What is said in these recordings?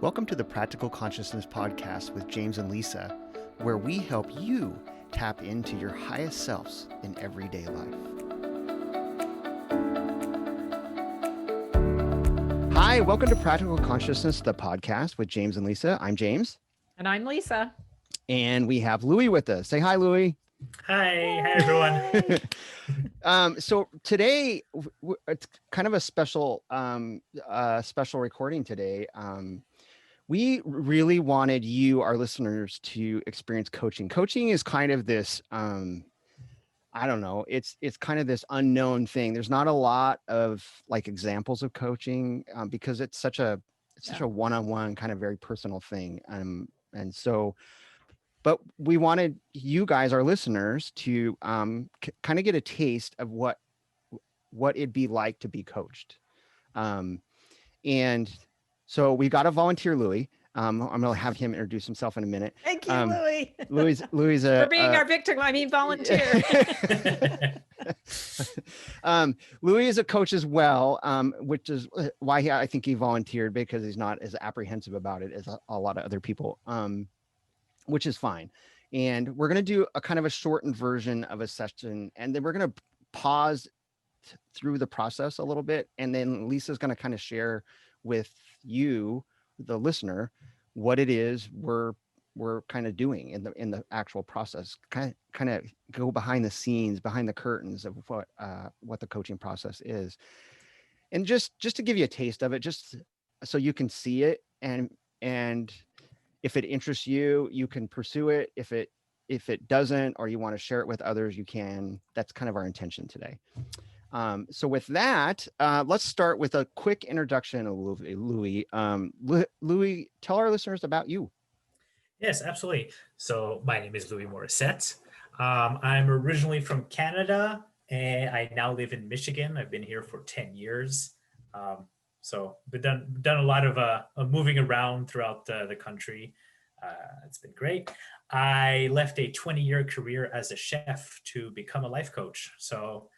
Welcome to the Practical Consciousness Podcast with James and Lisa, where we help you tap into your highest selves in everyday life. Hi, welcome to Practical Consciousness, the podcast with James and Lisa. I'm James. And I'm Lisa. And we have Louis with us. Say hi, Louis. Hi everyone. So today it's kind of a special recording today. We really wanted you, our listeners, to experience coaching. Coaching is kind of this, I don't know, it's kind of this unknown thing. There's not a lot of like examples of coaching because it's such a one-on-one kind of very personal thing. But we wanted you guys, our listeners, to kind of get a taste of what it'd be like to be coached. And so we got to volunteer Louis. I'm going to have him introduce himself in a minute. Thank you, Louis. Louis for being our victim. I mean, volunteer. Louis is a coach as well, which is why I think he volunteered, because he's not as apprehensive about it as a lot of other people. Which is fine. And we're going to do a kind of a shortened version of a session, and then we're going to pause through the process a little bit. And then Lisa's going to kind of share with you, the listener, what it is we're kind of doing in the actual process, kind of go behind the scenes, behind the curtains of what the coaching process is. And just to give you a taste of it, just so you can see it, and if it interests you, you can pursue it. If it doesn't, or you want to share it with others, you can. That's kind of our intention today. So with that, let's start with a quick introduction of Louis. Louis, tell our listeners about you. Yes, absolutely. So my name is Louis Morrissette. I'm originally from Canada, and I now live in Michigan. I've been here for 10 years. So we've done a lot of moving around throughout the country. It's been great. I left a 20-year career as a chef to become a life coach. So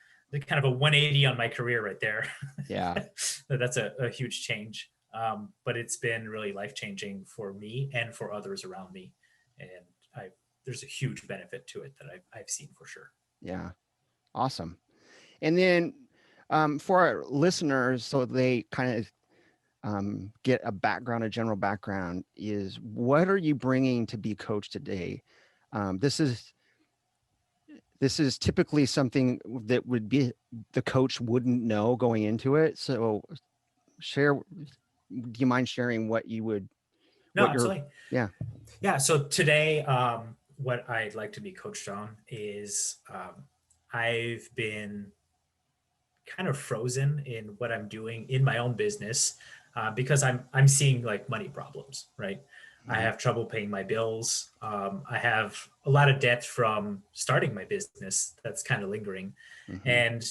kind of a 180 on my career right there. Yeah. That's a huge change. But it's been really life-changing for me and for others around me. And there's a huge benefit to it that I've seen for sure. Yeah. Awesome. And then for our listeners, so they kind of get a general background, is what are you bringing to be coached today? This is typically something that would be the coach wouldn't know going into it. So do you mind sharing what you would? No, absolutely. Yeah. So today, what I'd like to be coached on is I've been kind of frozen in what I'm doing in my own business because I'm seeing like money problems, right? Mm-hmm. I have trouble paying my bills. I have a lot of debt from starting my business that's kind of lingering. Mm-hmm. And,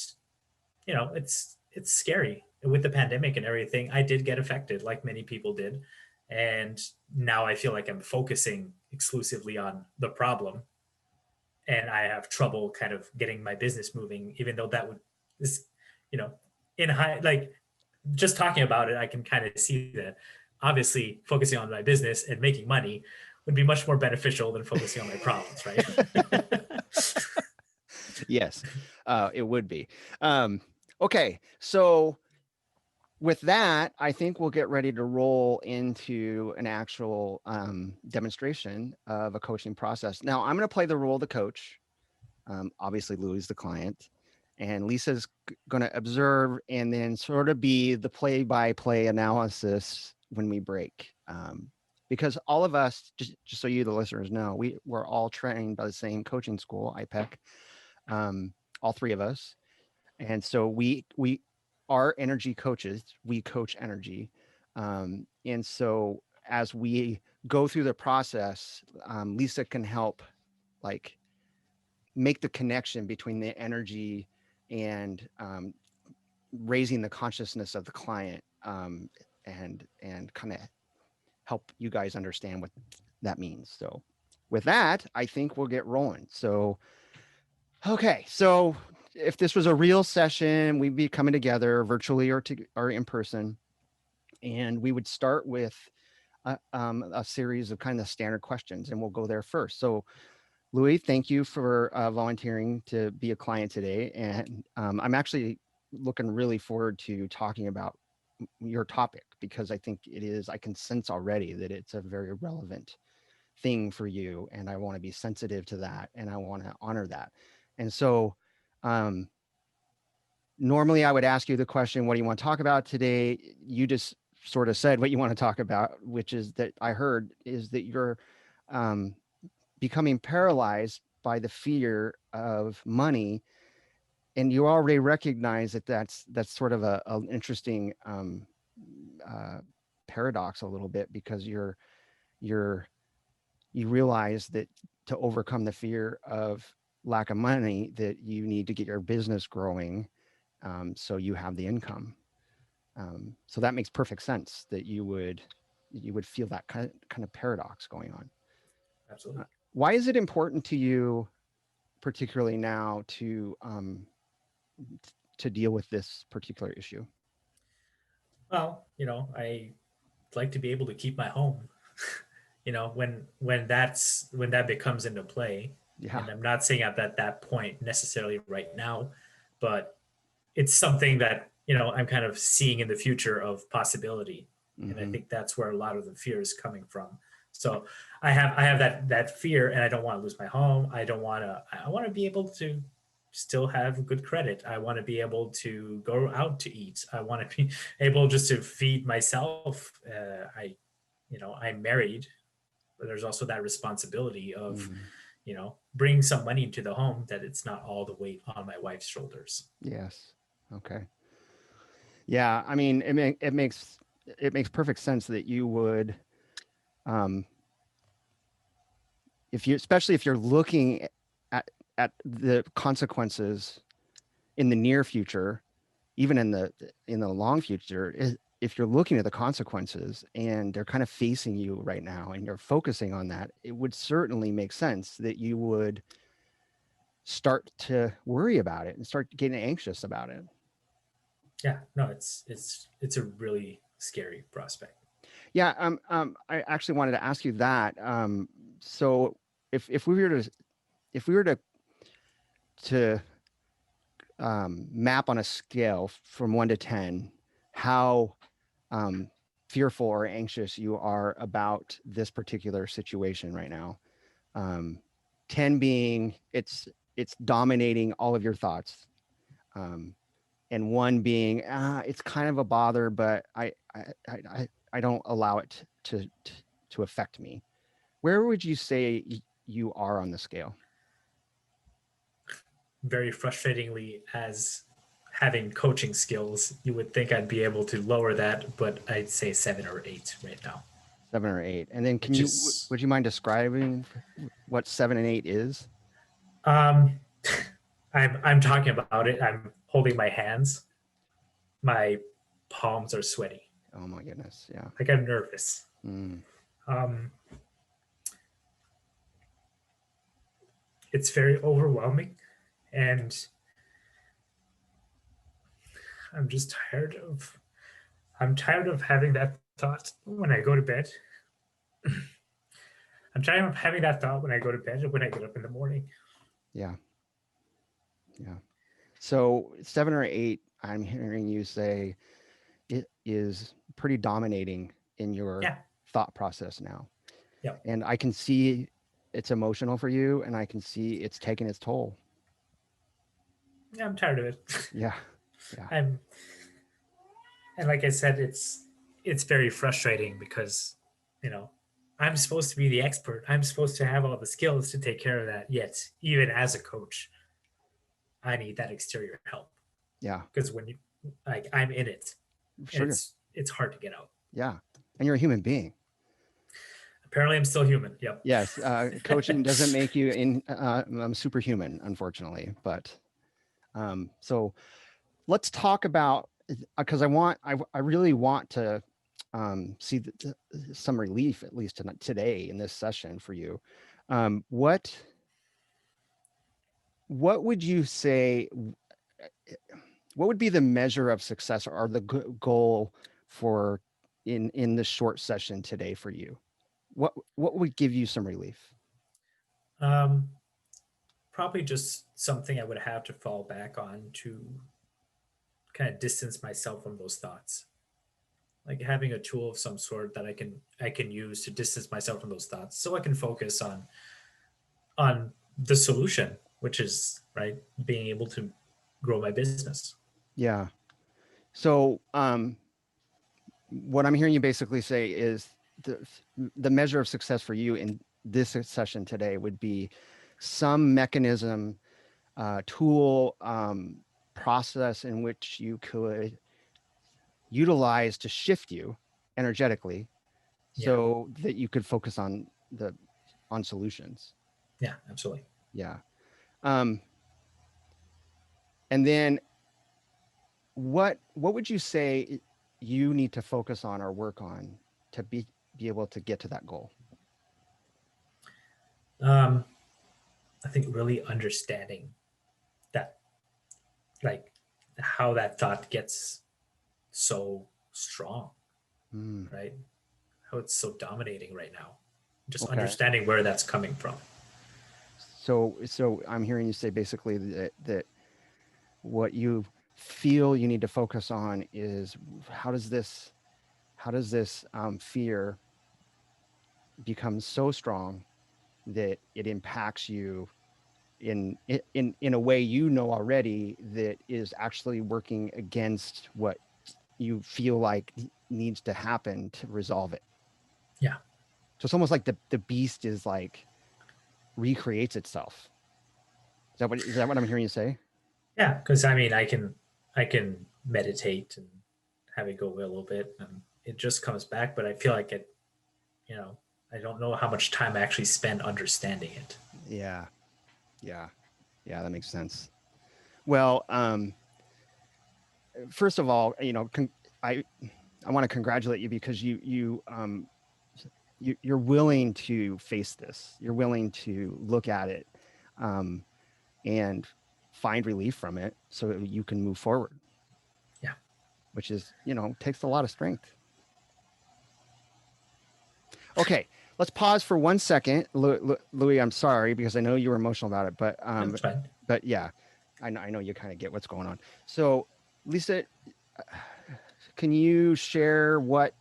it's scary. With the pandemic and everything, I did get affected like many people did. And now I feel like I'm focusing exclusively on the problem. And I have trouble kind of getting my business moving, even though in high, like just talking about it, I can kind of see that obviously focusing on my business and making money would be much more beneficial than focusing on my problems, right? Yes, it would be. Okay, so with that, I think we'll get ready to roll into an actual demonstration of a coaching process. Now, I'm going to play the role of the coach. Obviously, Louis is the client, and Lisa's going to observe and then sort of be the play-by-play analysis when we break. Because all of us, just so you, the listeners, know, we're all trained by the same coaching school, IPEC, all three of us. And so we are energy coaches. We coach energy. And so as we go through the process, Lisa can help like make the connection between the energy and raising the consciousness of the client, and kind of help you guys understand what that means. So with that, I think we'll get rolling. So, okay. So if this was a real session, we'd be coming together virtually or in person, and we would start with a series of kind of standard questions, and we'll go there first. So, Louis, thank you for volunteering to be a client today, and I'm actually looking really forward to talking about your topic because I think it is. I can sense already that it's a very relevant thing for you, and I want to be sensitive to that, and I want to honor that. And so, um, normally I would ask you the question, what do you want to talk about today? You just sort of said what you want to talk about, which is that I heard is that you're um, becoming paralyzed by the fear of money. And you already recognize that that's sort of an interesting uh, paradox a little bit because you're you realize that to overcome the fear of lack of money that you need to get your business growing, so you have the income. So that makes perfect sense that you would feel that kind of paradox going on. Absolutely. Why is it important to you, particularly now, to deal with this particular issue? Well, I like to be able to keep my home. When that becomes into play, Yeah. and I'm not saying at that point necessarily right now, but it's something that I'm kind of seeing in the future of possibility, and I Hmm. think that's where a lot of the fear is coming from. So I have that fear, and I don't want to lose my home. I want to be able to still have good credit. I want to be able to go out to eat. I want to be able just to feed myself. I'm married, but there's also that responsibility of Hmm. bringing some money into the home, that it's not all the weight on my wife's shoulders. Yes. Okay. Yeah. I mean, it makes perfect sense that you would, um, if you, especially if you're looking at the consequences in the near future, even in the long future, if you're looking at the consequences and they're kind of facing you right now and you're focusing on that, it would certainly make sense that you would start to worry about it and start getting anxious about it. Yeah, no, it's a really scary prospect. Yeah, I actually wanted to ask you that. So if we were to map on a scale from 1 to 10, how um, fearful or anxious you are about this particular situation right now. Um, 10 being it's dominating all of your thoughts, um, and 1 being it's kind of a bother, but I don't allow it to affect me. Where would you say you are on the scale? Very frustratingly, as having coaching skills, you would think I'd be able to lower that, but I'd say 7 or 8 right now, 7 or 8, and then which is would you mind describing what 7 and 8 is? um, I'm talking about it. I'm holding my hands. My palms are sweaty. Oh my goodness, yeah. Like I'm nervous. Mm, Um, it's very overwhelming, and I'm just tired of. I'm tired of having that thought when I go to bed. I'm tired of having that thought when I go to bed and when I get up in the morning. yeah, yeah. So 7 or 8, I'm hearing you say it is pretty dominating in your Yeah, thought process now. yeah, And I can see it's emotional for you, and I can see it's taking its toll. yeah. I'm tired of it. Yeah. Yeah. I'm, and like I said, it's very frustrating because you know I'm supposed to be the expert. I'm supposed to have all the skills to take care of that. Yet, even as a coach, I need that exterior help Yeah. because when you like I'm in it, and Sure. it's hard to get out. Yeah. And you're a human being. Apparently, I'm still human. Yep. Yes. Coaching doesn't make you superhuman, unfortunately. But so let's talk about, because I really want to see some relief, at least today in this session for you. What would you say, what would be the measure of success or the goal for in the short session today for you? What would give you some relief? Um, Probably just something I would have to fall back on to kind of distance myself from those thoughts. Like having a tool of some sort that I can use to distance myself from those thoughts, so I can focus on the solution, which is right being able to grow my business. Yeah. So what I'm hearing you basically say is the the measure of success for you in this session today would be some mechanism, tool, process in which you could utilize to shift you energetically Yeah, so that you could focus on solutions. yeah, absolutely. Yeah. Um, and then what would you say you need to focus on or work on to be able to get to that goal? um, I think really understanding that, like, how that thought gets so strong, Mm, right? How it's so dominating right now. Just okay. understanding where that's coming from. So I'm hearing you say basically that what you feel you need to focus on is how does this fear become so strong that it impacts you in a way already that is actually working against what you feel like needs to happen to resolve it. Yeah, So it's almost like the beast is like recreates itself. Is that what I'm hearing you say? yeah. Because I mean, I can meditate and have it go a little bit, and it just comes back. But I feel like it, you know, I don't know how much time I actually spend understanding it. Yeah, yeah, yeah. That makes sense. Well, first of all, I I want to congratulate you because you're willing to face this. You're willing to look at it, um, and find relief from it so you can move forward, Yeah. which is, takes a lot of strength. Okay, let's pause for 1 second. Louis, I'm sorry because I know you were emotional about it, That's fine. but yeah, I know you kind of get what's going on. So, Lisa, can you share what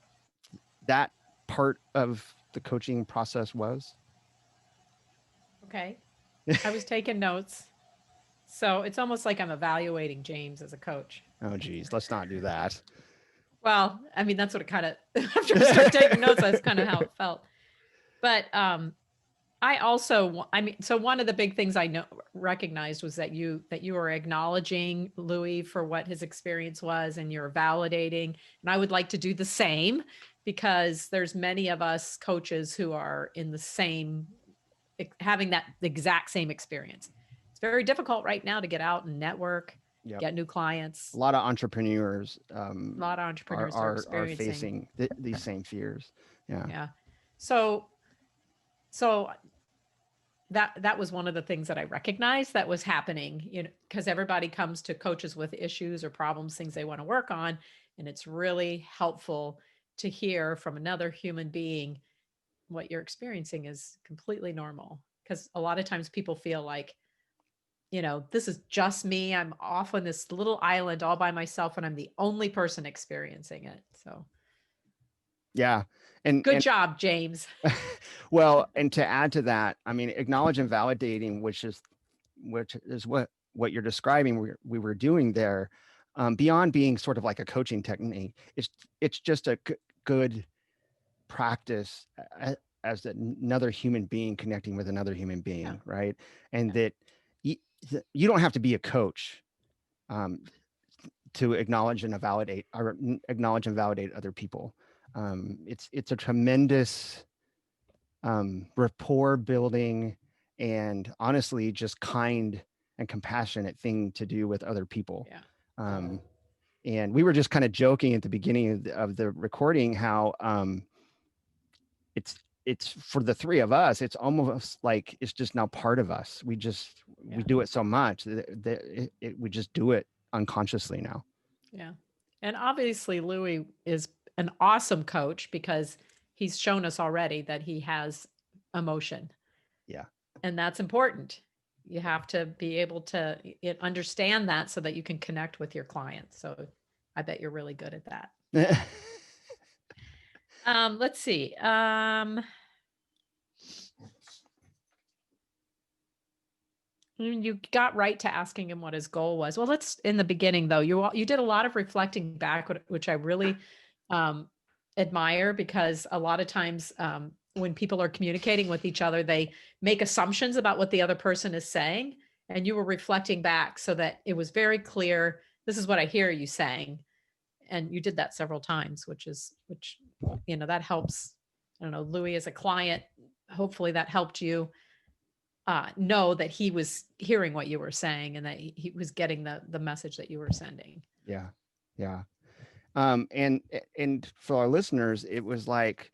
that part of the coaching process was? Okay. I was taking notes. So it's almost like I'm evaluating James as a coach. Oh, geez, let's not do that. Well, I mean, that's what it kind of, after I started taking notes, that's kind of how it felt. But I also, I mean, so one of the big things I know recognized was that you were acknowledging Louis for what his experience was, and you're validating. And I would like to do the same because there's many of us coaches who are in the same, having that exact same experience. It's very difficult right now to get out and network, Yep. get new A clients. lot of entrepreneurs A lot of are entrepreneurs are are experiencing. facing these same fears. Yeah. Yeah. So so that was one of the things that I recognized that was happening, because everybody comes to coaches with issues or problems, things they want to work on. And it's really helpful to hear from another human being what you're experiencing is completely normal. Because a lot of times people feel like, this is just me. I'm off on this little island all by myself and I'm the only person experiencing it. So Yeah. And good job, James. well, and to add to that, I mean, acknowledge and validating, which is what you're describing. We were doing there, beyond being sort of like a coaching technique. It's just a good practice as another human being connecting with another human being, Yeah. right? And Yeah. that you don't have to be a coach, um, to acknowledge and validate other people. It's a tremendous, rapport building and honestly just kind and compassionate thing to do with other people. Yeah. Um, and we were just kind of joking at the beginning of the recording how, it's it's for the three of us, it's almost like it's just now part of us. We Yeah. do it so much that we just do it unconsciously now. Yeah. And obviously Louis is an awesome coach because he's shown us already that he has emotion. Yeah. And that's important. You have to be able to understand that so that you can connect with your clients. So I bet you're really good at that. Let's see. You got right to asking him what his goal was. Well, let's in the beginning though. You did a lot of reflecting back, which I really admire, because a lot of times when people are communicating with each other, they make assumptions about what the other person is saying, and you were reflecting back so that it was very clear. This is what I hear you saying, and you did that several times, which that helps. I don't know, Louis, as a client, hopefully that helped you know that he was hearing what you were saying and that he was getting the message that you were sending. Yeah. Yeah. And for our listeners, it was like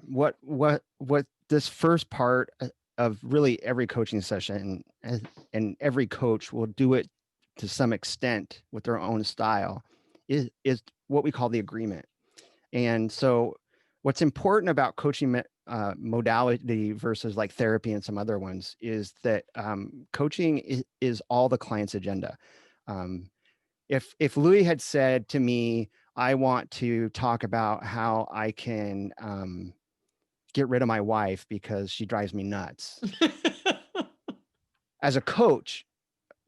what this first part of really every coaching session, and every coach will do it to some extent with their own style, is what we call the agreement. And so what's important about coaching modality versus like therapy and some other ones is that coaching is all the client's agenda. If Louis had said to me, I want to talk about how I can get rid of my wife because she drives me nuts. As a coach,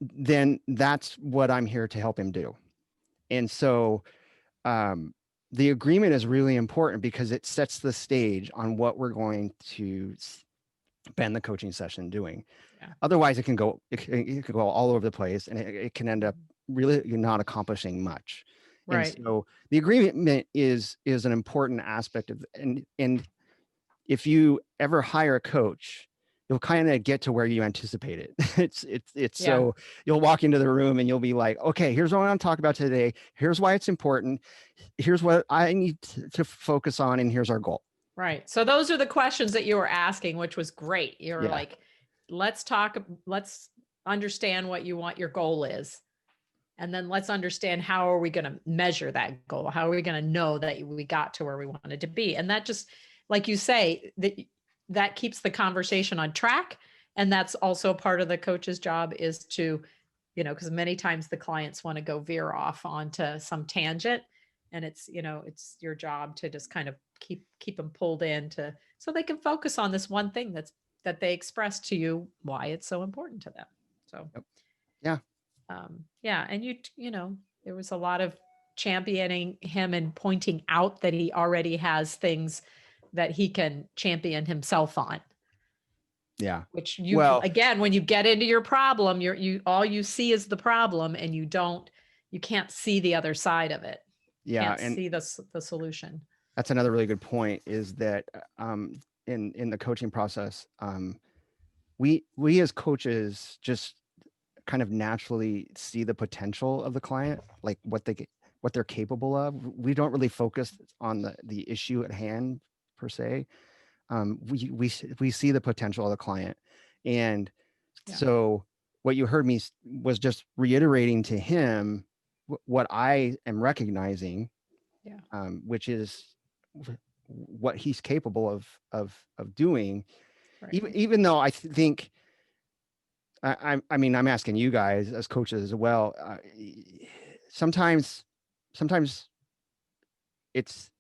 then that's what I'm here to help him do. And so the agreement is really important because it sets the stage on what we're going to spend the coaching session doing. Yeah. Otherwise, it can go all over the place, and it can end up really not accomplishing much. Right. And so the agreement is an important aspect of, and if you ever hire a coach, you'll kind of get to where you anticipate it. It's so you'll walk into the room and you'll be like, okay, here's what I want to talk about today. Here's why it's important. Here's what I need to focus on. And here's our goal. Right. So those are the questions that you were asking, which was great. You're like, let's understand what you want your goal is. And then let's understand how are we going to measure that goal? How are we going to know that we got to where we wanted to be? And that just, like you say, that keeps the conversation on track. And that's also part of the coach's job, is to, because many times the clients want to go veer off onto some tangent, and it's your job to just kind of keep them pulled in so they can focus on this one thing that they express to you why it's so important to them. So, and there was a lot of championing him and pointing out that he already has things that he can champion himself on. Yeah. Which again, when you get into your problem, all you see is the problem, and you can't see the other side of it. Yeah. Can't see the solution. That's another really good point, is that in the coaching process, we as coaches just kind of naturally see the potential of the client, like what they're capable of. We don't really focus on the issue at hand per se. We see the potential of the client. And so what you heard me was just reiterating to him what I am recognizing, which is what he's capable of doing. Right. Even though I think, I'm asking you guys as coaches as well. Sometimes it's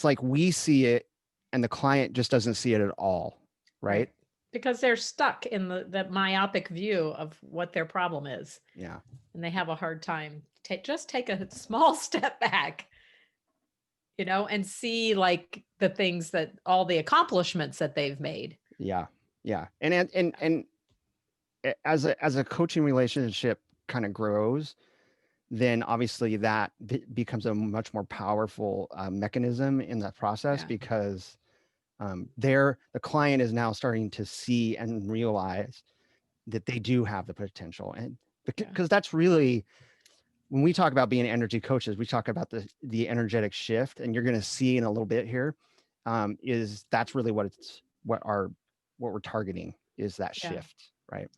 like we see it and the client just doesn't see it at all. Right. Because they're stuck in the myopic view of what their problem is. Yeah. And they have a hard time. Just take a small step back, and see like the things all the accomplishments that they've made. Yeah. Yeah. And as a coaching relationship kind of grows, then obviously that becomes a much more powerful mechanism in that process, because the client is now starting to see and realize that they do have the potential. And because that's really, when we talk about being energy coaches, we talk about the energetic shift, and you're going to see in a little bit here, that's really what we're targeting, is that shift. Right.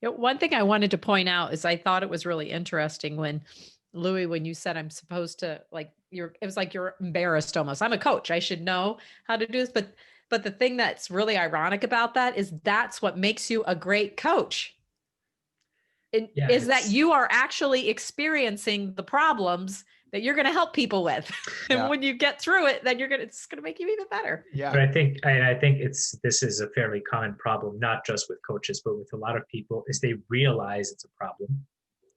One thing I wanted to point out is I thought it was really interesting when Louis, when you said I'm supposed to, like, it was like you're embarrassed almost. I'm a coach. I should know how to do this. But the thing that's really ironic about that is that's what makes you a great coach. Yeah, Is that you are actually experiencing the problems that you're going to help people with. And Yeah. when you get through it, then it's going to make you even better. But Yeah. I think this is a fairly common problem, not just with coaches, but with a lot of people, is they realize it's a problem.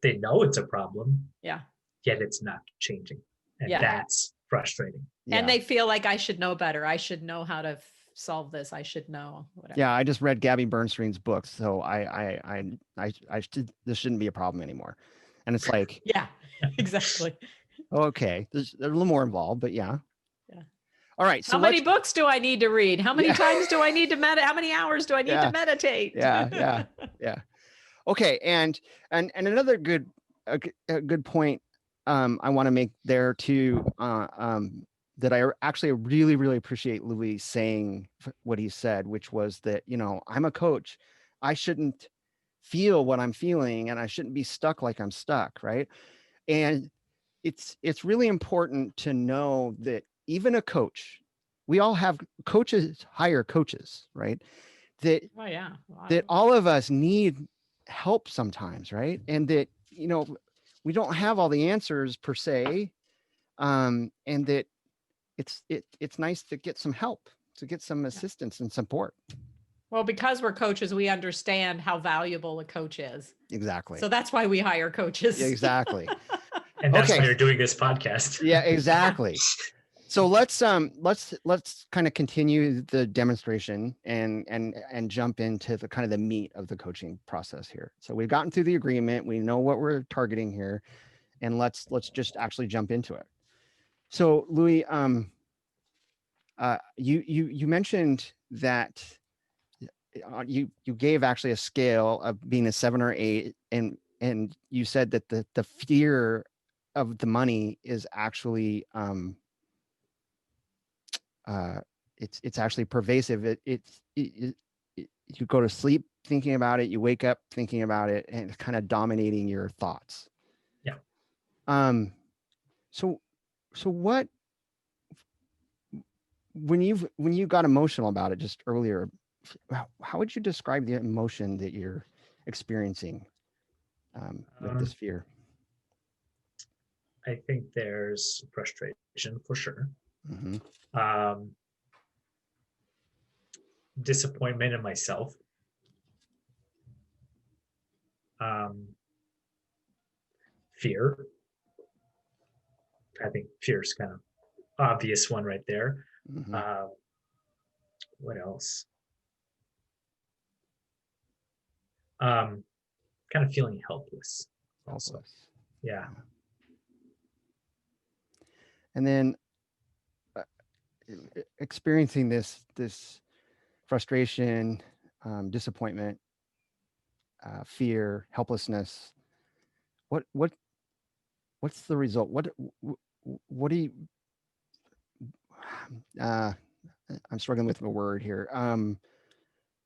They know it's a problem, Yeah. yet it's not changing. And Yeah. that's frustrating. Yeah. And they feel like I should know better. I should know how to solve this. I should know whatever. Yeah, I just read Gabby Bernstein's books, so this shouldn't be a problem anymore. And it's like, Yeah, exactly. okay, there's a little more involved, but yeah. Yeah. All right. So how many books do I need to read? How many times do I need to meditate? How many hours do I need to meditate? Yeah. Okay. And another good point I want to make there too, that I actually really, really appreciate Louis saying what he said, which was that, I'm a coach. I shouldn't feel what I'm feeling, and I shouldn't be stuck like I'm stuck. Right. And it's really important to know that even a coach, we all have coaches, hire coaches, right? That, oh, yeah. that all of us need help sometimes. Right. And that, we don't have all the answers per se. And that, it's nice to get some help, to get some assistance and support. Well, because we're coaches, we understand how valuable a coach is. Exactly. So that's why we hire coaches. Yeah, exactly. And that's why you're doing this podcast. Yeah, exactly. So let's kind of continue the demonstration and jump into the kind of the meat of the coaching process here. So we've gotten through the agreement. We know what we're targeting here, and let's just actually jump into it. So Louis, you mentioned that you gave actually a scale of being a 7 or 8, and you said that the fear of the money is actually it's actually pervasive. You go to sleep thinking about it, you wake up thinking about it, and it's kind of dominating your thoughts. Yeah. So what, when you got emotional about it just earlier, how would you describe the emotion that you're experiencing with this fear? I think there's frustration for sure. Mm-hmm. Disappointment in myself. Fear. I think fear is kind of obvious one right there. Mm-hmm. What else? Kind of feeling helpless. Also. Yeah. And then experiencing this frustration, disappointment, fear, helplessness. What's the result? What do you? I'm struggling with a word here.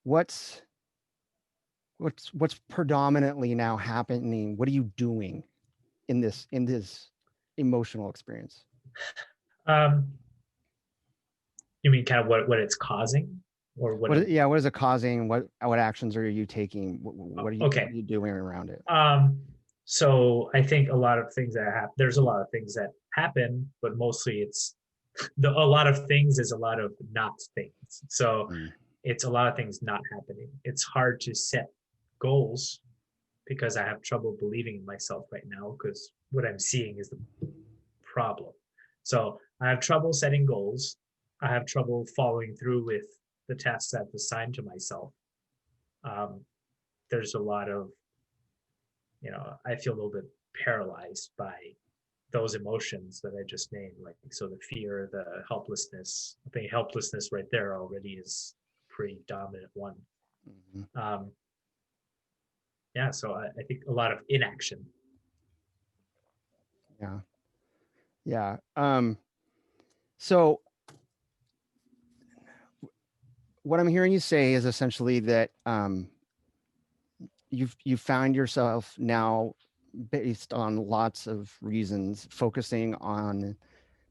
What's predominantly now happening? What are you doing in this emotional experience? You mean kind of what it's causing, or what? What is it causing? What actions are you taking? What are you doing around it? So I think a lot of things that happen. There's a lot of things that happen, but mostly it's a lot of things is a lot of not things. So it's a lot of things not happening. It's hard to set goals because I have trouble believing in myself right now, because what I'm seeing is the problem. So I have trouble setting goals. I have trouble following through with the tasks I've assigned to myself. There's a lot of, I feel a little bit paralyzed by those emotions that I just named. Like, so the fear, the helplessness. I think helplessness right there already is a pretty dominant one. Mm-hmm. So I think a lot of inaction. Yeah. So what I'm hearing you say is essentially that you've found yourself now based on lots of reasons, focusing on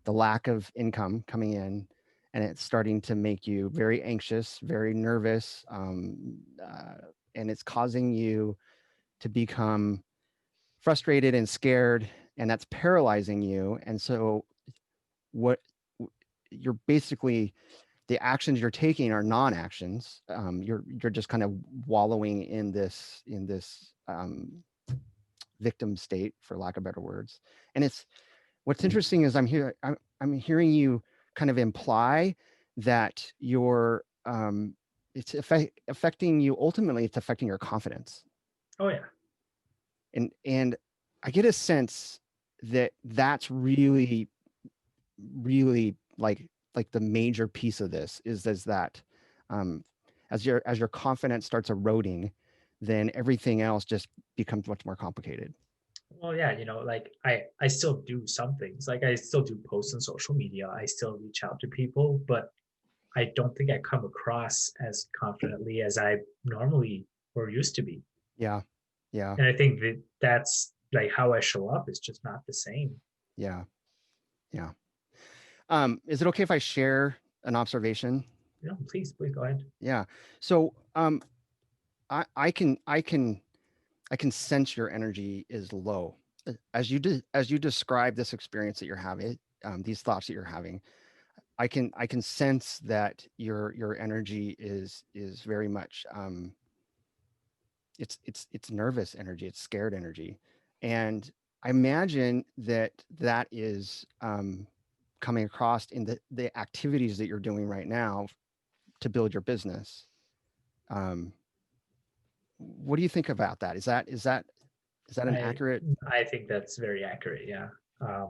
the lack of income coming in, and it's starting to make you very anxious, very nervous, and it's causing you to become frustrated and scared, and that's paralyzing you. And so what you're basically, the actions you're taking are non-actions. You're just kind of wallowing in this victim state, for lack of better words. And it's, what's interesting is I'm hearing you kind of imply that you're it's affecting you. Ultimately, it's affecting your confidence. Oh yeah. And I get a sense that that's really, really like the major piece of this is that um, as your confidence starts eroding, then everything else just becomes much more complicated. Well, yeah, like I still do some things. Like I still do posts on social media. I still reach out to people, but I don't think I come across as confidently as I normally or used to be. Yeah, yeah, And I think that that's like how I show up is just not the same. yeah, yeah. Is it okay if I share an observation? Please go ahead. Yeah. So I can sense your energy is low. As you describe this experience that you're having, these thoughts that you're having, I can sense that your energy is very much it's nervous energy, it's scared energy, and I imagine that that is coming across in the activities that you're doing right now to build your business. Um, what do you think about that? Is that an I accurate? I think that's very accurate. Yeah. Um,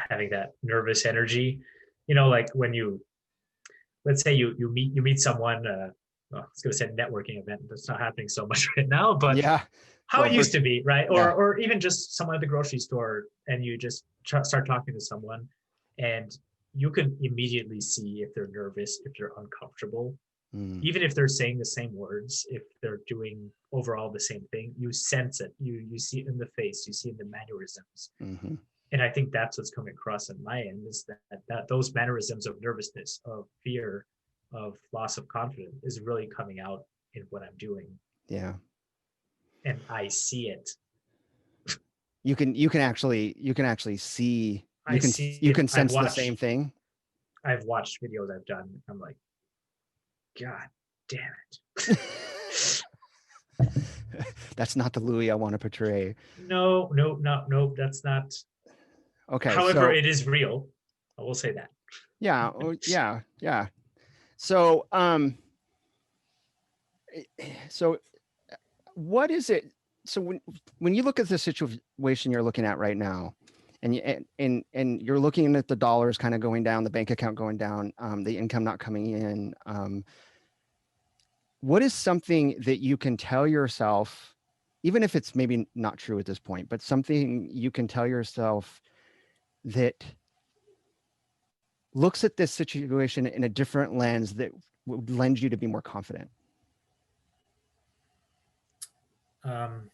Having that nervous energy, like when let's say you meet someone, well, I was going to say networking event. That's not happening so much right now, but Yeah. how Well, it used to be, right? yeah. Or even just someone at the grocery store, and you just start talking to someone, and you can immediately see if they're nervous, if they're uncomfortable, Mm, even if they're saying the same words, if they're doing overall the same thing. You sense it. You see it in the face. You see it in the mannerisms. hmm. And I think that's what's coming across on my end is that those mannerisms of nervousness, of fear, of loss of confidence is really coming out in what I'm doing, Yeah. and I see it. You can actually see, I see you it. can sense the same thing. I've watched videos I've done. I'm like, God damn it. That's not the Louis I want to portray. No, no, no, no. That's not. Okay, However, so it is real. I will say that. yeah, yeah, yeah. So so what is it? So when you look at the situation you're looking at right now, and and you're looking at the dollars kind of going down, the bank account going down, the income not coming in, what is something that you can tell yourself, even if it's maybe not true at this point, but something you can tell yourself that looks at this situation in a different lens that would lend you to be more confident? Um,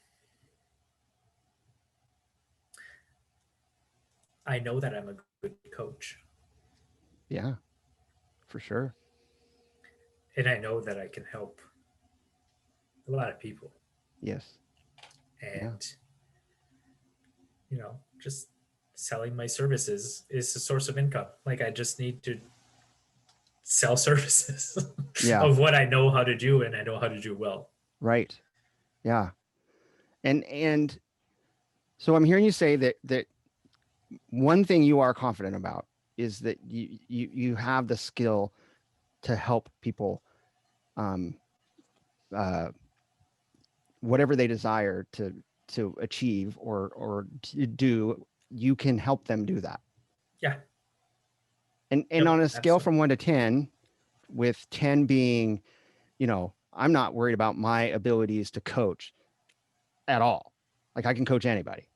I know that I'm a good coach, Yeah, for sure. and I know that I can help a lot of people. Yes. Yeah. And just selling my services is a source of income. Like I just need to sell services Yeah. of what I know how to do and I know how to do well. Right. Yeah. And so I'm hearing you say that one thing you are confident about is that you have the skill to help people um uh whatever they desire to achieve or to do, you can help them do that. Yeah. And Yep. on a scale Absolutely. from 1 to 10, with 10 being, I'm not worried about my abilities to coach at all. Like I can coach anybody.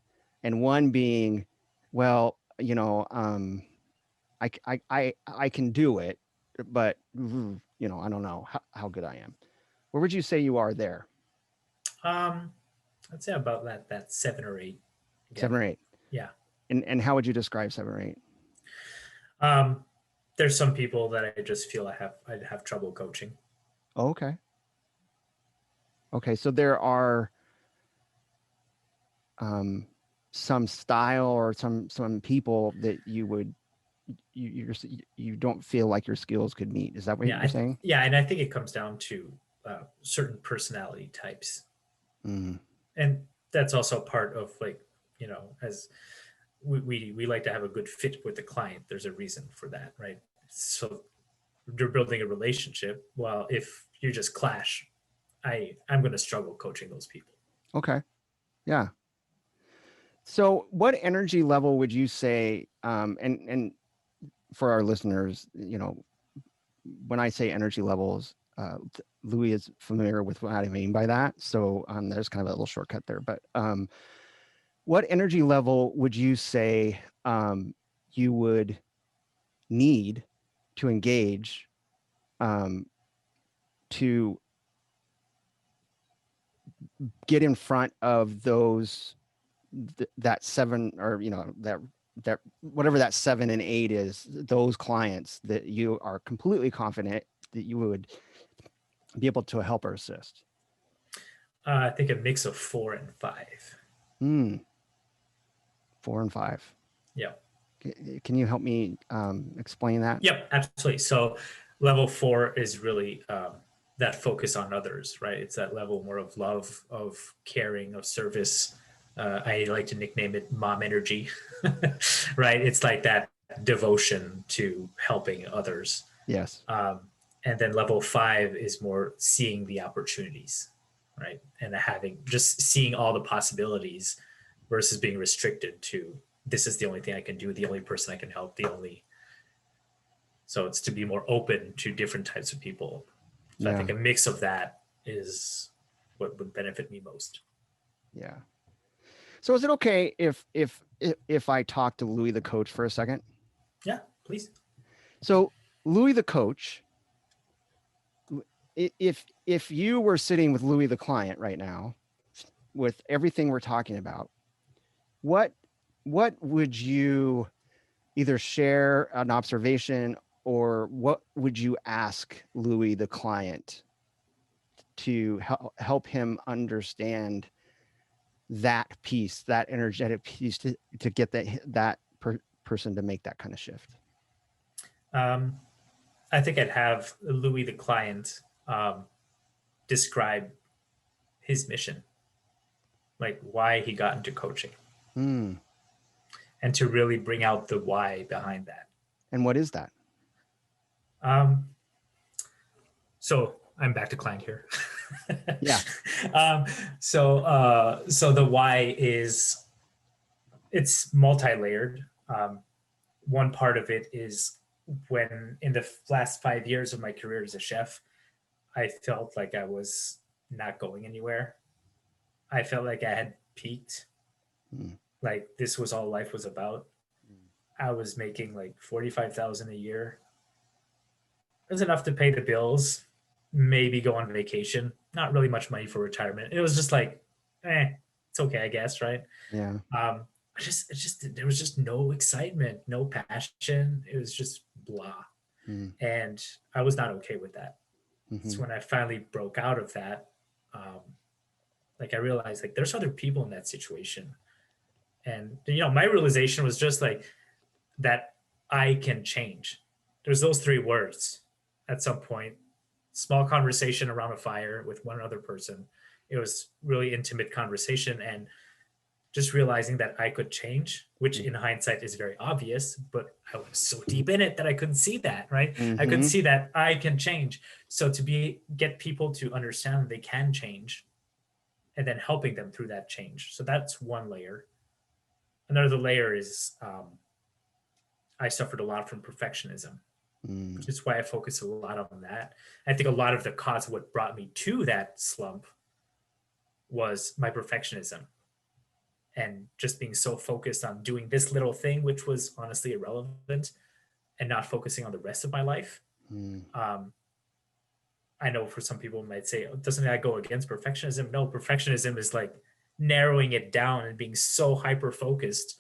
And 1 being, well, I can do it, but I don't know how good I am. Where would you say you are there? Um, I'd say about that 7 or 8. Again. 7 or 8. Yeah. And how would you describe 7 or 8? There's some people that I just feel I'd have trouble coaching. Oh, okay. Okay, so there are some style or some people that you don't feel like your skills could meet. Is that what you're saying? Yeah, and I think it comes down to certain personality types, Mm. and that's also part of, like, as we like to have a good fit with the client. There's a reason for that, right? So you're building a relationship. Well, if you just clash, I'm going to struggle coaching those people. Okay. Yeah. So what energy level would you say, and for our listeners, when I say energy levels, Louis is familiar with what I mean by that. So there's kind of a little shortcut there, but what energy level would you say you would need to engage to get in front of that 7, or that whatever that 7 and 8 is, those clients that you are completely confident that you would be able to help or assist? I think a mix of 4 and 5. 4 and 5. Yeah. Can you help me explain that? Yep, absolutely. So level 4 is really that focus on others, right? It's that level more of love, of caring, of service. I like to nickname it mom energy, right? It's like that devotion to helping others. Yes. And then level 5 is more seeing the opportunities, right? And just seeing all the possibilities versus being restricted to, this is the only thing I can do, the only person I can help, so it's to be more open to different types of people. So I think a mix of that is what would benefit me most. Yeah. So is it okay if I talk to Louis the coach for a second? Yeah, please. So Louis the coach, if you were sitting with Louis the client right now, with everything we're talking about, what would you either share an observation, or what would you ask Louis the client to help him understand that piece, that energetic piece, to get that person to make that kind of shift? I think I'd have Louis the client describe his mission, like why he got into coaching, and to really bring out the why behind that. And what is that? So I'm back to client here. Yeah. So the why is, it's multi-layered. One part of it is, when in the last 5 years of my career as a chef, I felt like I was not going anywhere. I felt like I had peaked. Like this was all life was about. I was making like $45,000 a year. It was enough to pay the bills, maybe go on vacation. Not really much money for retirement. It was just like, it's okay, I guess, right? Yeah. There was just no excitement, no passion. It was just blah. And I was not okay with that. So when I finally broke out of that, like I realized like there's other people in that situation. And, my realization was just like that I can change. There's those 3 words at some point. Small conversation around a fire with one other person. It was really intimate conversation, and just realizing that I could change, which in hindsight is very obvious, but I was so deep in it that I couldn't see that, right? I couldn't see that I can change. So to get people to understand that they can change, and then helping them through that change. So that's one layer. Another layer is I suffered a lot from perfectionism, which is why I focus a lot on that. I think a lot of the cause of what brought me to that slump was my perfectionism, and just being so focused on doing this little thing, which was honestly irrelevant, and not focusing on the rest of my life. I know for some people might say, doesn't that go against perfectionism? No, perfectionism is like narrowing it down and being so hyper focused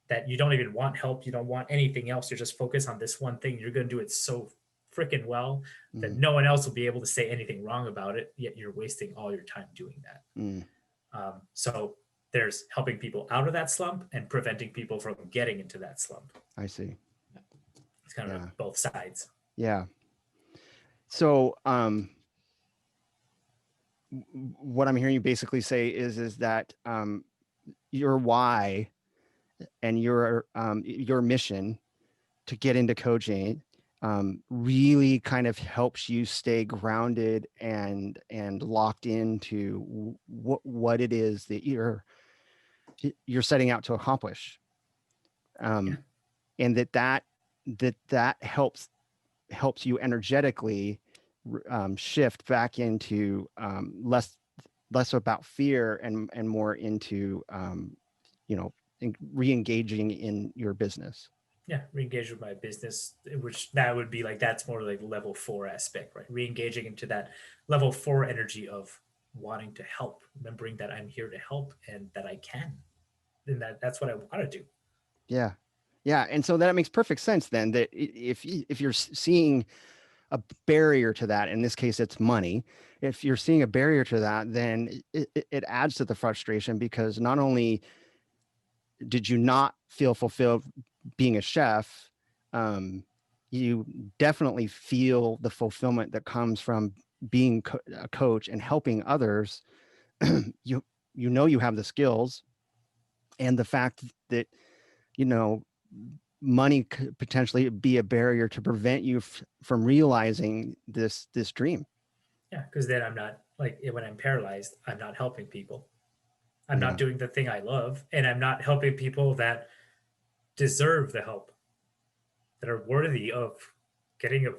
that you don't even want help. You don't want anything else. You're just focused on this one thing. You're going to do it so freaking well that Mm, no one else will be able to say anything wrong about it. Yet you're wasting all your time doing that. mm, So there's helping people out of that slump and preventing people from getting into that slump. I see. It's kind Yeah. of both sides. Yeah. So, what I'm hearing you basically say is that your why and your mission to get into coaching really kind of helps you stay grounded and locked into what it is that you're setting out to accomplish, Yeah. and that helps you energetically shift back into less about fear and more into you know re-engaging in your business. Yeah, re-engage with my business, which that would be like, that's more like level 4 aspect, right? Re-engaging into that level 4 energy of wanting to help, remembering that I'm here to help and that I can, and that's what I want to do. Yeah. Yeah. And so that makes perfect sense then, that if you're seeing a barrier to that, in this case, it's money. If you're seeing a barrier to that, then it adds to the frustration, because not only did you not feel fulfilled being a chef, you definitely feel the fulfillment that comes from being a coach and helping others. you you have the skills, and the fact that you know money could potentially be a barrier to prevent you from realizing this dream. Yeah, because then I'm not like, when I'm paralyzed, I'm not helping people. I'm Yeah. not doing the thing I love, and I'm not helping people that deserve the help, that are worthy of getting a.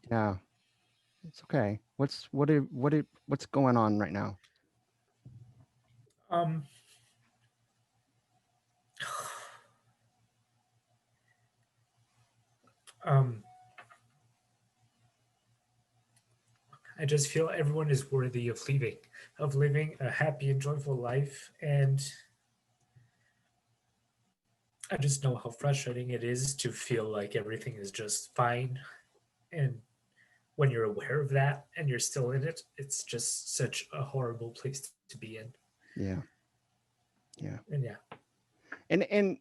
Yeah. It's okay. What's going on right now? Um, um, I just feel everyone is worthy of living a happy and joyful life, and I just know how frustrating it is to feel like everything is just fine. And when you're aware of that and you're still in it, it's just such a horrible place to be in. Yeah. Yeah. And yeah, And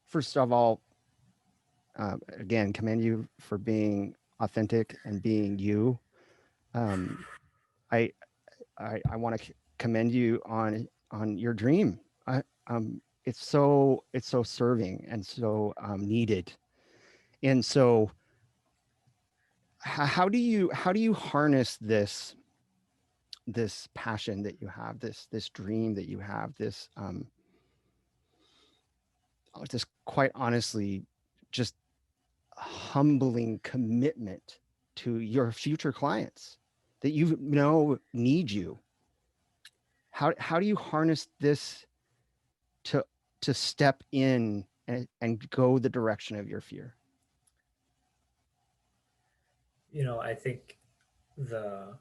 first of all, again, commend you for being authentic and being you. Um, I I want to commend you on your dream. It's so serving and so needed. And so, how do you harness this passion that you have, this dream that you have, this just quite honestly, just humbling commitment to your future clients that you know need you? How do you harness this to step in and go the direction of your fear? I think the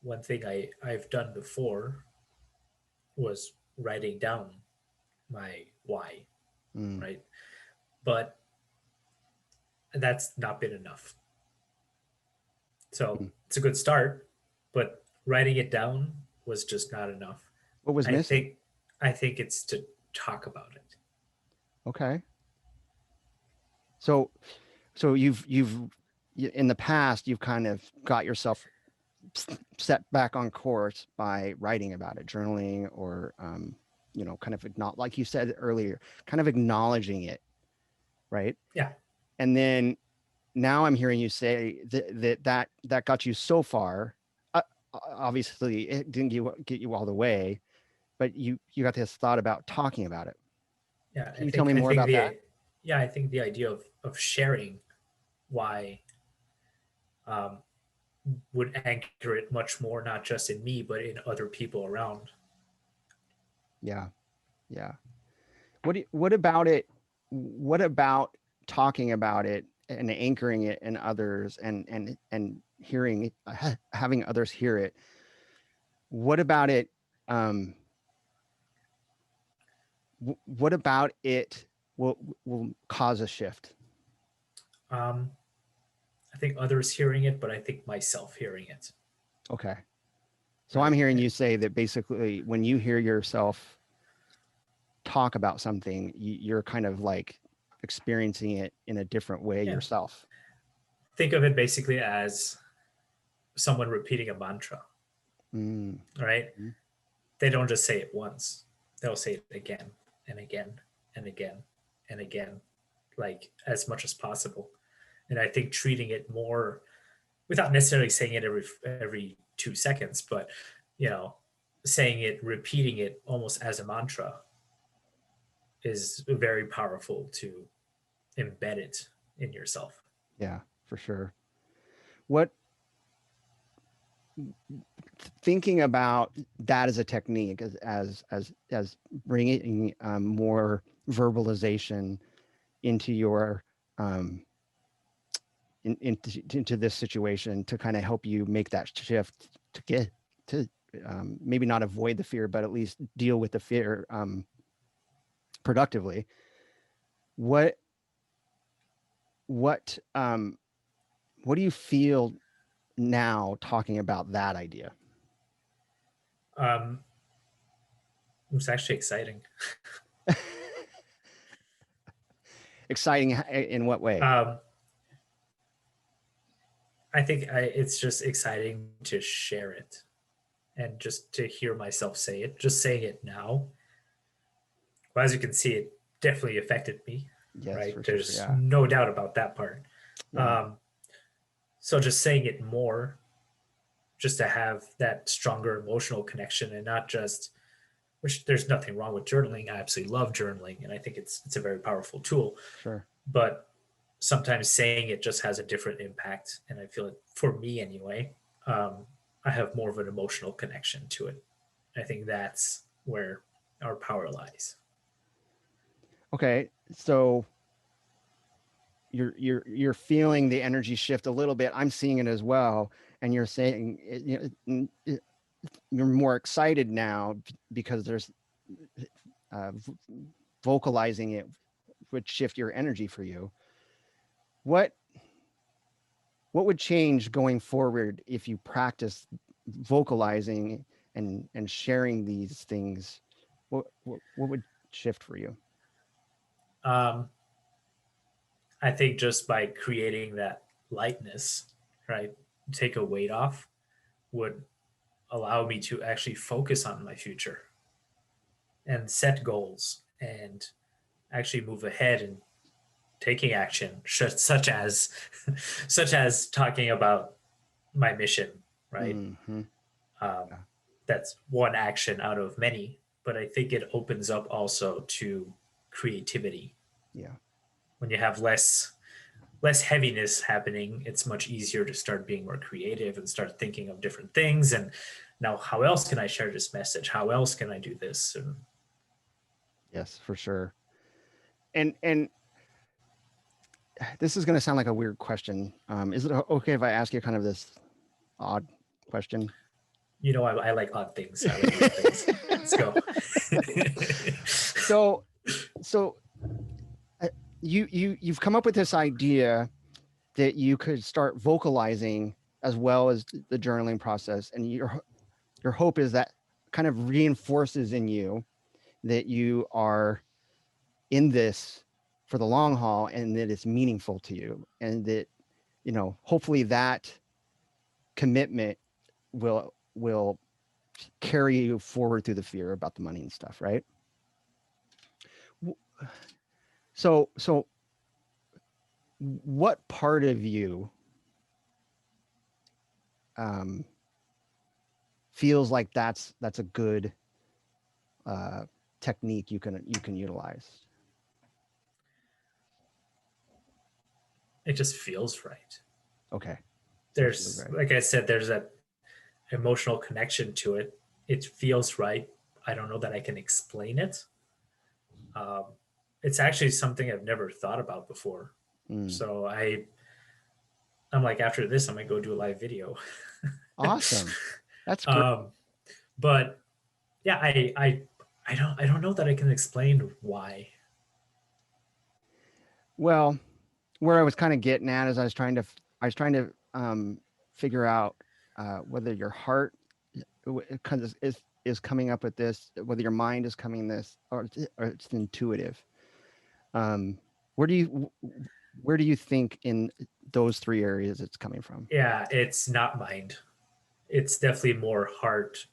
one thing I've done before was writing down my why, Mm, right? But that's not been enough. So mm. it's a good start, but writing it down was just not enough. What was I missing? think I think it's to talk about it. Okay. So in the past, you've kind of got yourself set back on course by writing about it, journaling, or kind of not, like you said earlier, kind of acknowledging it, right? Yeah. And then now I'm hearing you say that got you so far. Obviously, it didn't get you all the way, but you got this thought about talking about it. Yeah. Can you tell me more about that? I think the idea of sharing why um, would anchor it much more, not just in me, but in other people around. Yeah, yeah. What about it? What about talking about it and anchoring it in others and hearing having others hear it, what about it what about it will cause a shift? I think others hearing it, but I think myself hearing it. Okay. So Right. I'm hearing you say that basically when you hear yourself talk about something, you're kind of like experiencing it in a different way yourself. Think of it basically as someone repeating a mantra, right? Mm. They don't just say it once. They'll say it again and again and again and again, like as much as possible. And I think treating it more without necessarily saying it every 2 seconds, but saying it, repeating it almost as a mantra is very powerful to embed it in yourself. Yeah, for sure. What thinking about that as a technique, as bringing more verbalization into your into this situation to kind of help you make that shift to get to maybe not avoid the fear, but at least deal with the fear productively. What do you feel now talking about that idea? It's actually exciting. Exciting in what way? I think it's just exciting to share it and just to hear myself say it. Just saying it now, well, as you can see, it definitely affected me. Yes, right? Sure, There's yeah. no doubt about that part. Yeah. So just saying it more, just to have that stronger emotional connection and not just, which there's nothing wrong with journaling. I absolutely love journaling, and I think it's a very powerful tool. Sure. But sometimes saying it just has a different impact, and I feel it, for me anyway, I have more of an emotional connection to it. I think that's where our power lies. Okay, so you're feeling the energy shift a little bit. I'm seeing it as well, and you're saying you're more excited now because there's vocalizing it would shift your energy for you. What would change going forward if you practice vocalizing and sharing these things? What would shift for you? I think just by creating that lightness, right, take a weight off, would allow me to actually focus on my future and set goals and actually move ahead and taking action, such as such as talking about my mission, right? Mm-hmm. That's one action out of many, but I think it opens up also to creativity. Yeah. When you have less heaviness happening, it's much easier to start being more creative and start thinking of different things. And now, how else can I share this message? How else can I do this? And yes, for sure. And this is going to sound like a weird question. Is it okay if I ask you kind of this odd question? I like odd things. I like weird things. Let's go. So you've come up with this idea that you could start vocalizing as well as the journaling process, and your hope is that kind of reinforces in you that you are in this for the long haul and that it's meaningful to you, and that hopefully that commitment will carry you forward through the fear about the money and stuff, right? So what part of you feels like that's a good technique you can utilize? It just feels right. Okay. There's, right. Like I said, there's that emotional connection to it. It feels right. I don't know that I can explain it. It's actually something I've never thought about before. Mm. So I'm like, after this, I'm gonna go do a live video. Awesome. That's great. But yeah, I don't know that I can explain why. Well, where I was kind of getting at is I was trying to figure out whether your heart kind of is coming up with this, whether your mind is coming this, or it's intuitive. Um, where do you think in those three areas it's coming from? Yeah, it's not mind. It's definitely more heart,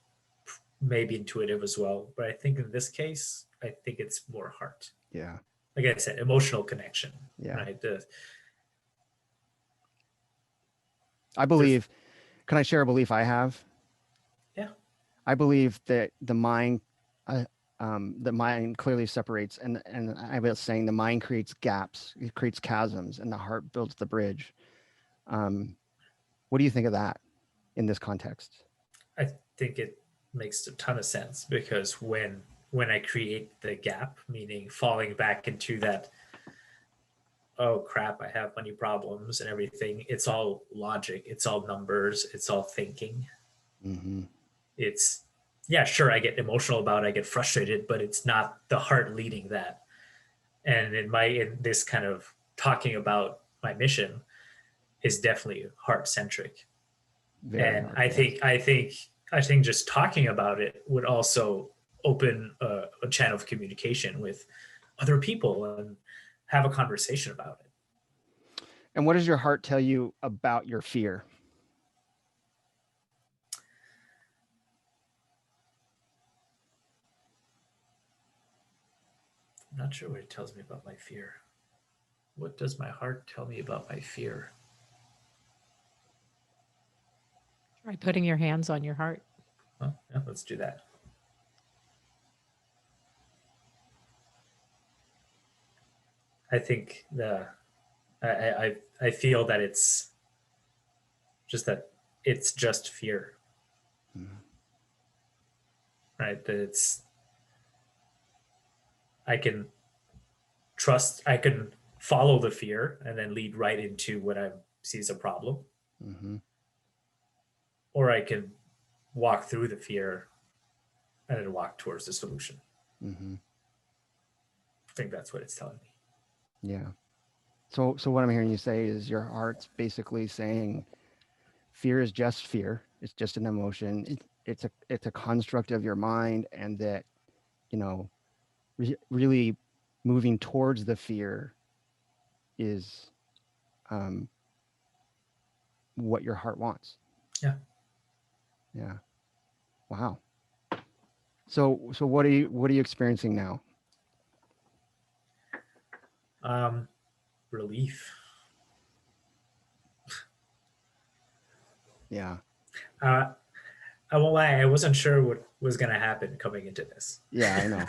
maybe intuitive as well. But I think in this case, I think it's more heart. Yeah. Like I said, emotional connection. Yeah. Right. I believe, can I share a belief I have? Yeah. I believe that the mind clearly separates, and I was saying the mind creates gaps, it creates chasms, and the heart builds the bridge. What do you think of that in this context? I think it makes a ton of sense because when I create the gap, meaning falling back into that, oh crap, I have money problems and everything, it's all logic, it's all numbers, it's all thinking. Mm-hmm. It's, yeah, sure, I get emotional about it, I get frustrated, but it's not the heart leading that. And in this kind of talking about my mission is definitely heart centric. Very And hard. Yes. I think just talking about it would also open a channel of communication with other people and have a conversation about it. And what does your heart tell you about your fear? I'm not sure what it tells me about my fear. What does my heart tell me about my fear? Try putting your hands on your heart. Well, yeah, let's do that. I think I feel that it's just fear, Mm-hmm. right? That it's I can I can follow the fear and then lead right into what I see as a problem, Mm-hmm. or I can walk through the fear and then walk towards the solution. Mm-hmm. I think that's what it's telling me. Yeah. So what I'm hearing you say is your heart's basically saying fear is just fear. It's just an emotion. It's a construct of your mind, and that, you know, really moving towards the fear is what your heart wants. Yeah. Yeah. Wow. So what are you experiencing now? Relief. Yeah. I won't lie, I wasn't sure what was going to happen coming into this. Yeah, I know.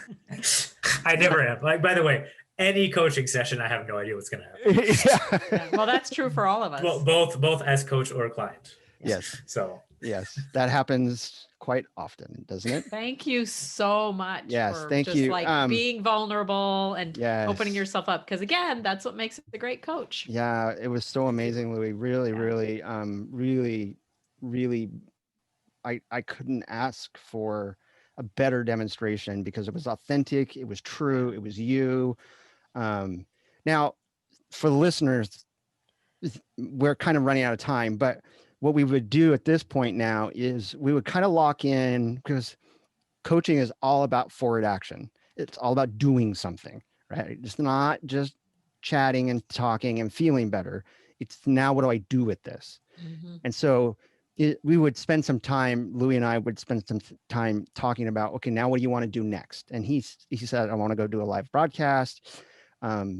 I never am. Like, by the way, any coaching session, I have no idea what's going to happen. Yeah, well, that's true for all of us. Well, both as coach or client. Yes. So Yes, that happens quite often, doesn't it? Thank you so much Yes, for thank just you. like being vulnerable and Yes. opening yourself up. Because again, that's what makes a great coach. Yeah, it was so amazing, Louis. Really, really, I couldn't ask for a better demonstration because it was authentic, it was true, it was you. Now, for the listeners, we're kind of running out of time, but what we would do at this point now is we would kind of lock in, because coaching is all about forward action. It's all about doing something, right? It's not just chatting and talking and feeling better. It's now, what do I do with this? Mm-hmm. And so we would spend some time, Louis and I would spend some time talking about, okay, now what do you want to do next? And he said, I want to go do a live broadcast.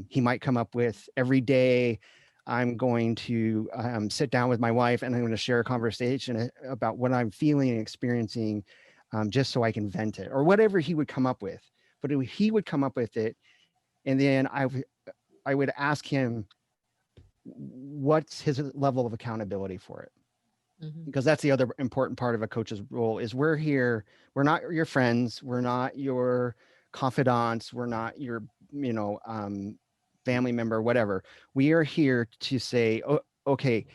He might come up with, every day I'm going to sit down with my wife and I'm going to share a conversation about what I'm feeling and experiencing, just so I can vent it, or whatever he would come up with. But he would come up with it, and then I would ask him, what's his level of accountability for it? Mm-hmm. Because that's the other important part of a coach's role, is we're here, we're not your friends, we're not your confidants, we're not your family member, whatever. We are here to say, oh, okay,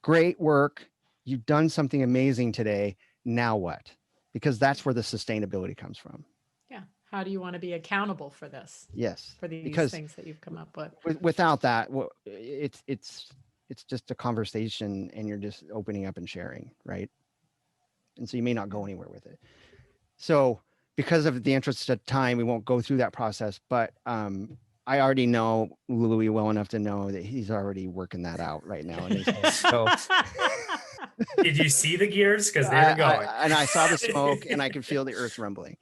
great work. You've done something amazing today. Now what? Because that's where the sustainability comes from. Yeah. How do you want to be accountable for this? Yes. For these Because things that you've come up with. without that, it's just a conversation and you're just opening up and sharing, right? And so you may not go anywhere with it. So because of the interest of time, we won't go through that process, but I already know Louis well enough to know that he's already working that out right now in his head. So Did you see the gears? Because they're going. and I saw the smoke and I could feel the earth rumbling.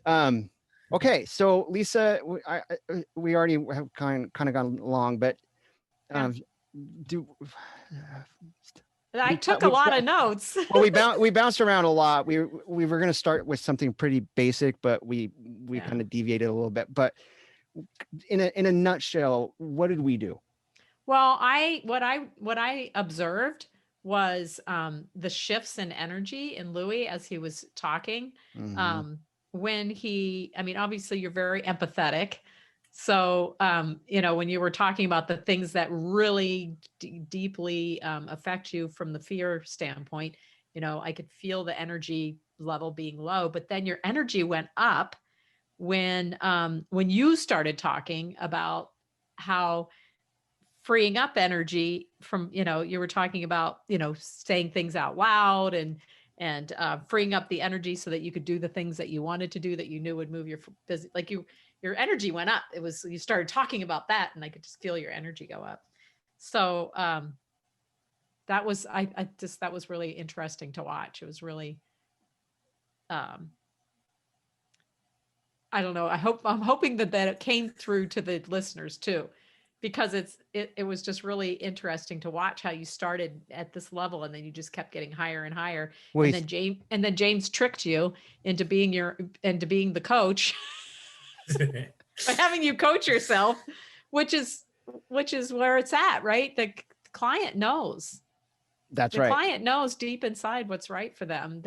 Okay, so Lisa, we already have kind of gone long, but I took a lot of notes. Well, we bounced around a lot. We were going to start with something pretty basic, but we kind of deviated a little bit. But in a nutshell, what did we do? Well, what I observed was the shifts in energy in Louis as he was talking. Mm-hmm. When I mean, obviously you're very empathetic. So, when you were talking about the things that really deeply affect you from the fear standpoint, I could feel the energy level being low, but then your energy went up when you started talking about how freeing up energy from, you were talking about, saying things out loud and freeing up the energy so that you could do the things that you wanted to do that you knew would move your busy, like your energy went up. You started talking about that and I could just feel your energy go up. So that was, that was really interesting to watch. It was really, I don't know. I'm hoping that it came through to the listeners too, because it was just really interesting to watch how you started at this level and then you just kept getting higher and higher. Well, and then James tricked you into being the coach by having you coach yourself, which is where it's at, right? The client knows. That's the right. client knows deep inside what's right for them.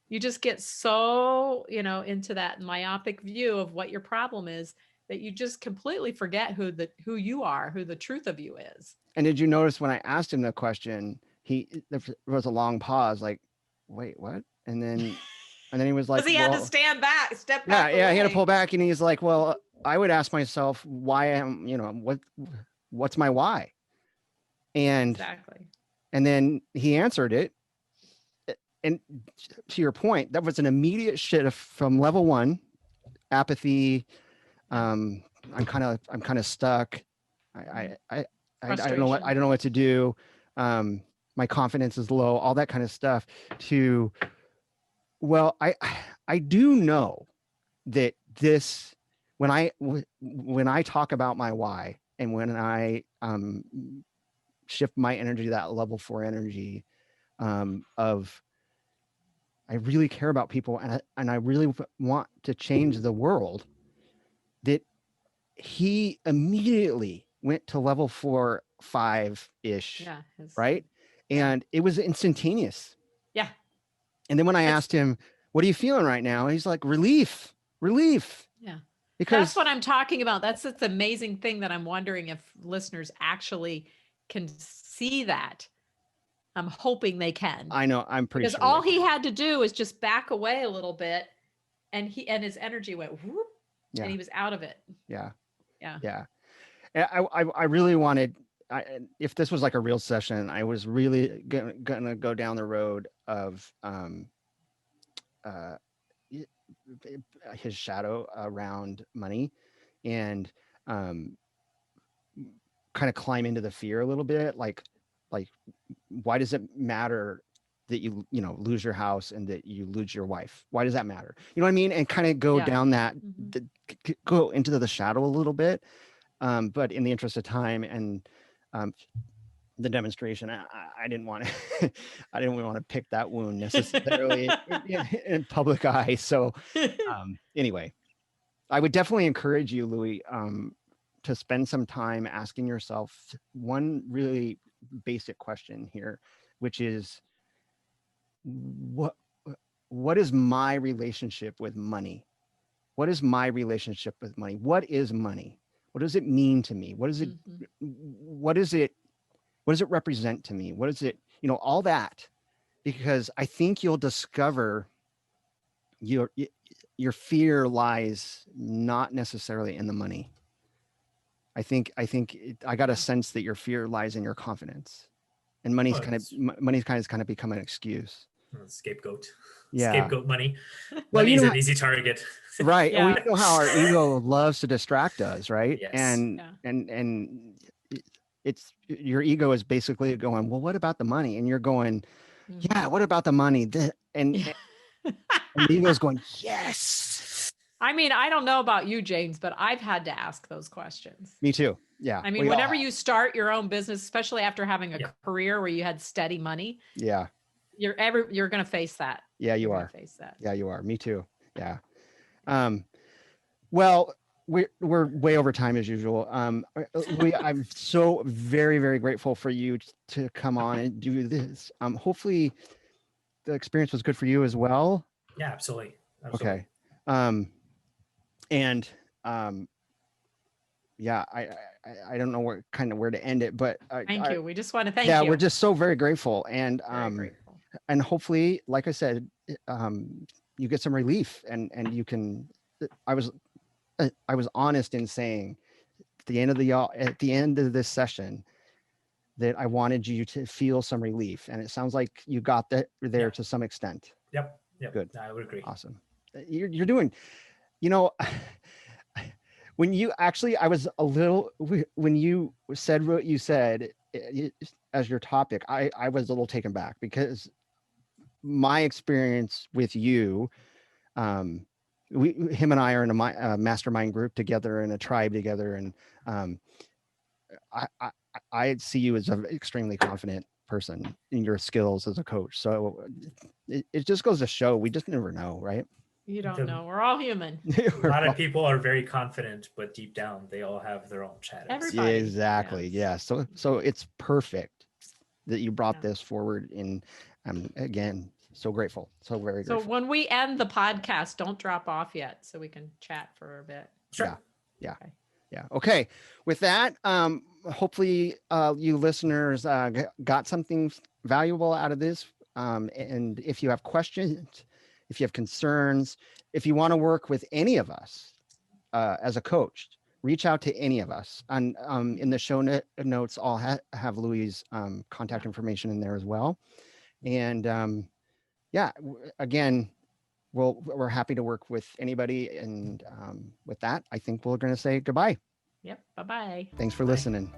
You just get so, into that myopic view of what your problem is that you just completely forget who you are, who the truth of you is. And did you notice when I asked him the question, there was a long pause, like, wait, what? And then he was like, because he had to step back. Yeah, he had to pull back, and he's like, well, I would ask myself why what's my why? And exactly. And then he answered it. And to your point, that was an immediate shift from level 1, apathy. I'm kind of stuck. I don't know what to do. My confidence is low, all that kind of stuff, to, well, I do know that this, when I talk about my why, and when I shift my energy to that level 4 energy, of I really care about people and I really want to change the world, that he immediately went to level 4, 5-ish. Yeah. Right. And it was instantaneous. Yeah. And then when I asked him, what are you feeling right now? He's like, relief. Yeah. Because that's what I'm talking about. That's the amazing thing that I'm wondering if listeners actually can see that. I'm hoping they can. I know, I'm pretty sure. Because all he had to do is just back away a little bit and his energy went whoop, and he was out of it. Yeah. Yeah. And I really wanted, if this was like a real session, I was really gonna go down the road of his shadow around money, and kind of climb into the fear a little bit, like why does it matter that you lose your house and that you lose your wife? Why does that matter? You know what I mean? And kind of go down that, go into the shadow a little bit. But in the interest of time and the demonstration, I didn't want to I didn't want to pick that wound necessarily in public eye. So anyway, I would definitely encourage you, Louis, to spend some time asking yourself one really basic question here, which is, what is my relationship with money? What is my relationship with money? What is money? What does it mean to me? What is it? Mhm. What is it? What does it represent to me? What is it? All that, because I think you'll discover your fear lies not necessarily in the money. I think I got a Yeah. sense that your fear lies in your confidence, and Oh, money's kind of become an excuse. scapegoat. Yeah. Scapegoat money. Well, Money is an easy target. right. And we Yeah. know how our ego loves to distract us, right? Yes. And Yeah. and it's your ego is basically going, well, what about the money? And you're going, Mhm. yeah, what about the money? And Yeah. the ego's going, yes. I mean, I don't know about you, James, but I've had to ask those questions. Me too. Yeah. I mean, we all whenever have. you start your own business, especially after having a Yeah. career where you had steady money, Yeah. you're going to face that. Yeah, you You're are. going to face that. Yeah, you are. Me too. Yeah. Well, we're way over time as usual. I'm so very, very grateful for you to come on and do this. Hopefully the experience was good for you as well. Yeah, absolutely. Okay. And yeah, I don't know where to end it, but Thank you. We just want to thank yeah, you. we're just so very grateful. And Very grateful. and hopefully, like I said, you get some relief, and you can. I was honest in saying at the end of this session that I wanted you to feel some relief, and it sounds like you got that there Yeah. to some extent. Yep. Good. I would agree. Awesome. You're doing, when you actually, I was a little, when you said what you said as your topic, I was a little taken back, because my experience with you, him and I are in a mastermind group together, in a tribe together. And I see you as an extremely confident person in your skills as a coach. So it just goes to show, we just never know, right? You don't know. We're all human. A lot of people are very confident, but deep down, they all have their own shadows. Everybody. Exactly. Yes. Yeah. So it's perfect that you brought Yeah. this forward. And I'm, again, so grateful. So very So grateful. when we end the podcast, don't drop off yet, so we can chat for a bit. Sure. Yeah. Okay. Yeah. Okay. With that, hopefully you listeners got something valuable out of this. And if you have questions, if you have concerns, if you want to work with any of us as a coach, reach out to any of us. And in the show notes, I'll have Louis' contact information in there as well. And yeah, again, we're happy to work with anybody. And with that, I think we're going to say goodbye. Yep. Bye-bye. Thanks for Bye. listening.